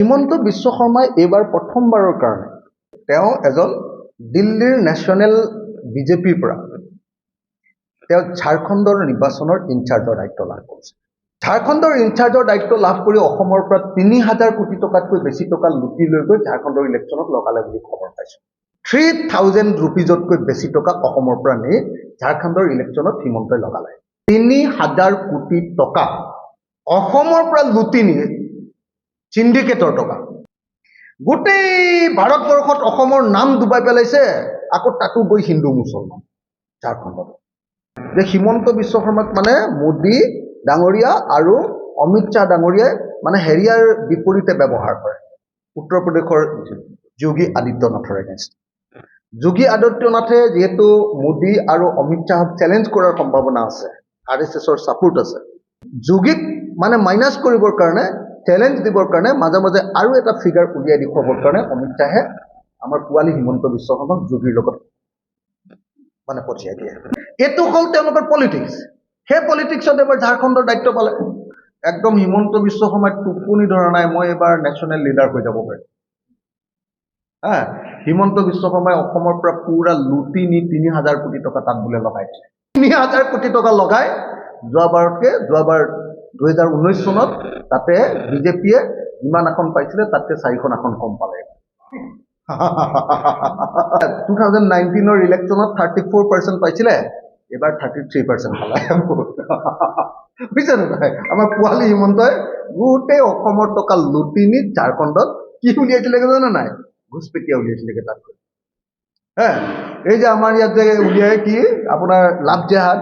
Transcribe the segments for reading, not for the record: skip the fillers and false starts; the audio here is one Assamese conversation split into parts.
হিমন্ত বিশ্ব শৰ্মাই এইবাৰ প্ৰথমবাৰৰ কাৰণে তেওঁ এজন দিল্লীৰ নেশ্যনেল বিজেপিৰ পৰা তেওঁ ঝাৰখণ্ডৰ নিৰ্বাচনৰ ইনচাৰ্জৰ দায়িত্ব লাভ কৰিছে। ঝাৰখণ্ডৰ ইনচাৰ্জৰ দায়িত্ব লাভ কৰি অসমৰ পৰা ৩,০০০ কোটি টকাতকৈ বেছি টকা লুটি লৈ গৈ ঝাৰখণ্ডৰ ইলেকশ্যনত লগালে বুলি খবৰ পাইছোঁ। 3,000 ৰুপিজতকৈ বেছি টকা অসমৰ পৰা নি ঝাৰখণ্ডৰ ইলেকশ্যনত হিমন্তই লগালে। ৩,০০০ কোটি টকা অসমৰ পৰা লুটি নি চিণ্ডিকেটৰ টকা গোটেই ভাৰতবৰ্ষত অসমৰ নাম ডুবাই পেলাইছে। আকৌ তাতো গৈ হিন্দু মুছলমান ঝাৰখণ্ডত যে হিমন্ত বিশ্ব শৰ্মাক মানে মোদী ডাঙৰীয়া আৰু অমিত শ্বাহ ডাঙৰীয়াই মানে হেৰিয়াৰ বিপৰীতে ব্যৱহাৰ কৰে। উত্তৰ প্ৰদেশৰ যোগী আদিত্যনাথৰ এগেইনষ্ট যোগী আদিত্যনাথে যিহেতু মোদী আৰু অমিত শ্বাহক চেলেঞ্জ কৰাৰ সম্ভাৱনা আছে, RSSৰ ছাপোৰ্ট আছে, যোগীক মানে মাইনাছ কৰিবৰ কাৰণে চেলেঞ্জ দিবৰ কাৰণে মাজে মাজে আৰু এটা ফিগাৰ উলিয়াই দেখুৱাবৰ কাৰণে অমিত শ্বাহে আমাৰ পোৱালী হিমন্ত বিশ্ব শৰ্মাক যোগীৰ লগত মানে পঠিয়াই দিয়ে। এইটো হ'ল তেওঁলোকৰ পলিটিক্স। সেই পলিটিক্সত এবাৰ ঝাৰখণ্ডৰ দায়িত্ব পালে। একদম হিমন্ত বিশ্ব শৰ্মাই টোপনি ধৰা নাই, মই এবাৰ নেশ্যনেল লিডাৰ হৈ যাব পাৰিম। হিমন্ত বিশ্ব শৰ্মাই অসমৰ পৰা পুৰা লুটি নি ৩,০০০ কোটি টকা তাত বোলে লগাই দিলে। ৩,০০০ কোটি টকা লগাই যোৱাবাৰ 2019 চনত তাতে বিজেপিয়ে যিমান আসন পাইছিলে তাতকৈ 4খন আসন কম পালে। 2019ৰ ইলেকশ্যনত 34% পাইছিলে, এবাৰ 33% পালে। বুজিছে নহয়? আমাৰ পোৱালী হিমন্তই গোটেই অসমৰ টকা লুটি নি ঝাৰখণ্ডত কি উলিয়াইছিলেগৈ জানে নাই? ঘোষপেটীয়া উলিয়াইছিলেগৈ তাত। এই যে আমাৰ ইয়াত যে উলিয়াই কি আপোনাৰ লাভ জেহাদ,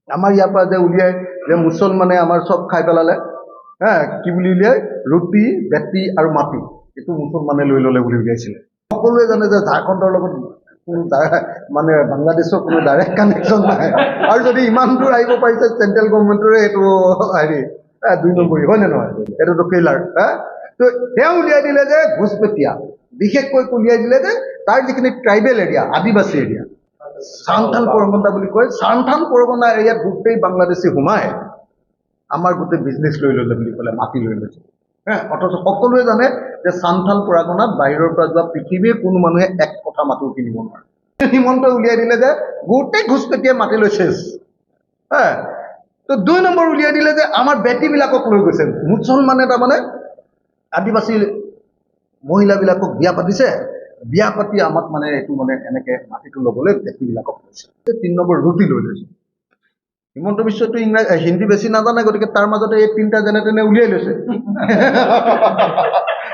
আমাৰ ইয়াৰ পৰা যে উলিয়াই যে মুছলমানে আমাৰ চব খাই পেলালে, কি বুলি উলিয়াই? ৰুটি, বেটি আৰু মাটি, এইটো মুছলমানে লৈ ল'লে বুলি উলিয়াইছিলে। সকলোৱে জানে যে ঝাৰখণ্ডৰ লগত কোনো মানে বাংলাদেশৰ কোনো ডাইৰেক্ট কানেকশ্যন নাই। আৰু যদি ইমান দূৰ আহিব পাৰিছে চেণ্ট্ৰেল গভৰ্ণমেণ্টৰে এইটো হেৰি 2 নম্বৰী, হয়নে নহয়? এইটোতো ফেইলাৰ। তো তেওঁ উলিয়াই দিলে যে ঘোষপেটীয়া, বিশেষকৈ উলিয়াই দিলে যে তাৰ যিখিনি ট্ৰাইবেল এৰিয়া, আদিবাসী এৰিয়া, চান্থাল পৰগনা বুলি কয়, চান্থাল পৰগনা এৰিয়াত গোটেই বাংলাদেশী সোমাই আমাৰ গোটেই বিজনেছ লৈ ল'লে বুলি ক'লে, মাটি লৈ লৈছে। অথচ সকলোৱে জানে যে চান্থাল পৰগনাত বাহিৰৰ পৰা যোৱা পৃথিৱীৰ কোনো মানুহে এক কথা মাটিও কিনিব নোৱাৰে। হিমন্তই উলিয়াই দিলে যে গোটেই ঘোষপেটীয়ে মাটি লৈছে। তো 2 নম্বৰ উলিয়াই দিলে যে আমাৰ বেটীবিলাকক লৈ গৈছে। মুছলমানে তাৰমানে আদিবাসী মহিলাবিলাকক বিয়া পাতিছে, বিয়া পাতি আমাক মানে এইটো মানে এনেকৈ মাটিটো ল'বলৈ বেটীবিলাকক লৈছে। 3 নম্বৰ ৰুটি লৈ লৈছে। হিমন্ত বিশ্বটো হিন্দী বেছি নাজানে, গতিকে তাৰ মাজতে এই 3টা যেনে তেনে উলিয়াই লৈছে।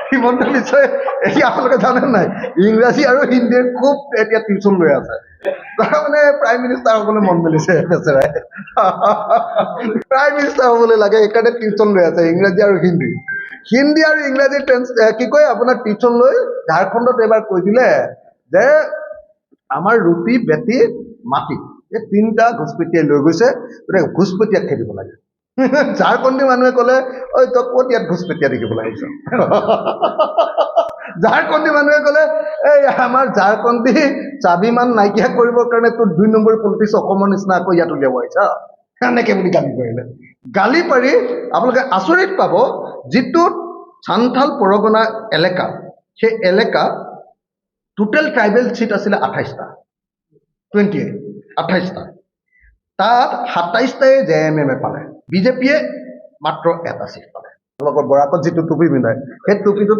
হিমন্ত বিশ্বই এতিয়া আপোনালোকে জানে নাই, ইংৰাজী আৰু হিন্দীৰ খুব এতিয়া টিউচন লৈ আছে। তাৰমানে প্ৰাইম মিনিষ্টাৰ হ'বলৈ মন মেলিছে বেচেৰাই। প্ৰাইম মিনিষ্টাৰ হ'বলৈ লাগে, সেইকাৰণে টিউচন লৈ আছে ইংৰাজী আৰু হিন্দী। হিন্দী আৰু ইংৰাজী কি কয় আপোনাৰ টিউচন লৈ ঝাৰখণ্ডত এবাৰ কৈ দিলে যে আমাৰ ৰুটি, বেটি, মাটি, এই 3টা ঘোষপেটীয়াই লৈ গৈছে, গতিকে ঘোষপেটীয়াক খেদিব লাগে। ঝাৰখণ্ডী মানুহে ক'লে, ঐ তই ক'ত ইয়াত ঘোষপেটীয়া দেখিবলৈ আহিছ? ঝাৰখণ্ডী মানুহে ক'লে, এই আমাৰ ঝাৰখণ্ডী স্বাভিমান নাইকিয়া কৰিবৰ কাৰণে তোৰ 2 নম্বৰ পলিটিক্স অসমৰ নিচিনা আকৌ ইয়াত উলিয়াব আহিছ, এনেকৈ বুলি গালি পাৰিলে। গালি পাৰি আপোনালোকে আচৰিত পাব, যিটো চান্থাল পৰগনা এলেকা, সেই এলেকা টোটেল ট্ৰাইবেল চিট আছিলে 28টা, 28টা। তাত 27টাই JMM পালে, বিজেপিয়ে মাত্ৰ 1টা চিট পালে। বৰাকত যিটো টুপি পিন্ধায় সেই টুপিটো